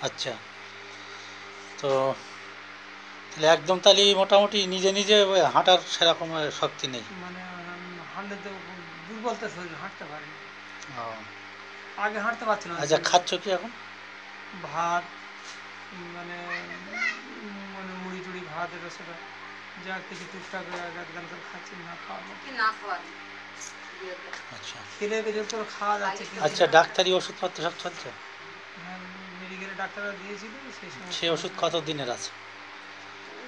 আচ্ছা, তো তাহলে একদম তাহলে মোটামুটি নিজে নিজে হাঁটার সেরকম শক্তি নেই। মানে হাঁটলে তো দুর্বলতা শরীর, হাঁটতে পারি না। ও আগে হাঁটতে পারছিলাম না আচ্ছা, ঠিকভাবে। খাচ্ছ কি এখন? ভাত, মানে মানে মুড়ি টুড়ি, ভাত এটা সেটা যা কিছু টুকটাক গান করে খাচ্ছি, না খাওয়া আচ্ছা খেলে জোর করে খাওয়া যাচ্ছে কিন্তু। আচ্ছা, ডাক্তারি ওষুধপত্র সব চলছে? হ্যাঁ, মেডিকেলে ডাক্তাররা দিয়েছিল, সেই সমস্ত সে ওষুধ কত দিনের আছে?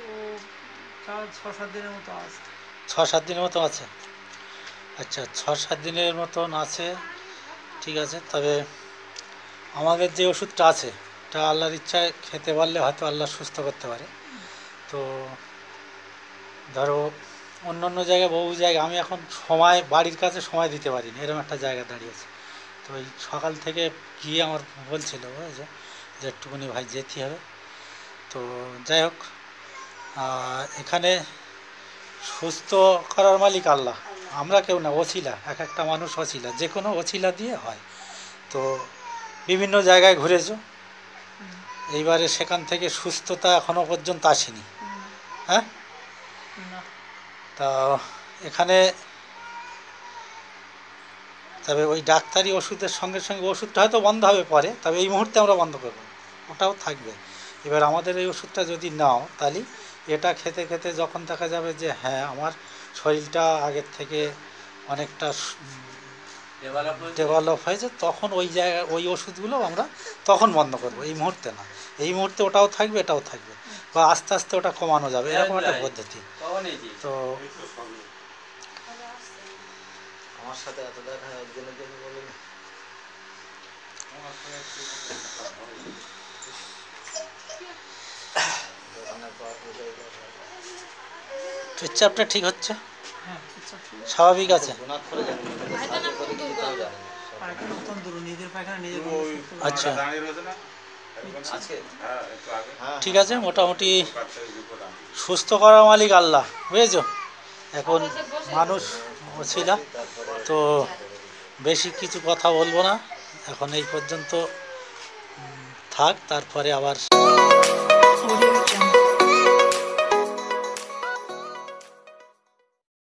ও 4-6-7 দিনের মতো আছে। 6-7 দিনের মতো আছে। আচ্ছা, 6-7 দিনের মতন আছে, ঠিক আছে। তবে আমাদের যে ওষুধটা আছে, এটা আল্লাহর ইচ্ছায় খেতে পারলে হয়তো আল্লাহ সুস্থ করতে পারে। তো ধরো অন্য অন্য জায়গায়, বহু জায়গায় আমি এখন সময়, বাড়ির কাছে সময় দিতে পারি না, এরকম একটা জায়গা দাঁড়িয়েছে। তো এই সকাল থেকে গিয়ে আমার বলছিল যে যে একটুখানি ভাই যেতে হবে। তো যাই হোক, এখানে সুস্থ করার মালিক আল্লাহ, আমরা কেউ না, ওছিলা, এক একটা মানুষ ওছিলা, যে কোনো ওছিলা দিয়ে হয়। তো বিভিন্ন জায়গায় ঘুরেছো, এইবারে সেখান থেকে সুস্থতা এখনো পর্যন্ত আসেনি, হ্যাঁ? না, তা এখানে তবে ওই ডাক্তারি ওষুধের সঙ্গে সঙ্গে ওষুধটা হয়তো বন্ধ হবে পরে, তবে এই মুহূর্তে আমরা বন্ধ করব না, ওটাও থাকবে। এবার আমাদের এই ওষুধটা যদি নাও, তাহলে এটা খেতে খেতে যখন দেখা যাবে যে হ্যাঁ আমার শরীরটা আগের থেকে অনেকটা ডেভেলপ হয়েছে, তখন ওই জায়গায় ওই ওষুধগুলো আমরা তখন বন্ধ করব, এই মুহূর্তে না। এই মুহূর্তে ওটাও থাকবে, এটাও থাকবে, বা আস্তে আস্তে ওটা কমানো যাবে, এরকম একটা পদ্ধতি। তো আমার সাথে এত দেখা একজনের জন্য বলে পেচ্ছাপটা ঠিক হচ্ছে, হ্যাঁ, আচ্ছা ঠিক আছে। স্বাভাবিক আছে। পায়খানা অত্যন্ত দূর, নিজের পায়খানা নিজে গন্ধ শুকতে পারে। আচ্ছা, ঠিক আছে, মোটামুটি সুস্থ করার মালিক আল্লাহ, বুঝেছ। এখন মানুষ ছিলাম, তো বেশি কিছু কথা বলবো না, এখন এই পর্যন্ত থাক, তারপরে আবার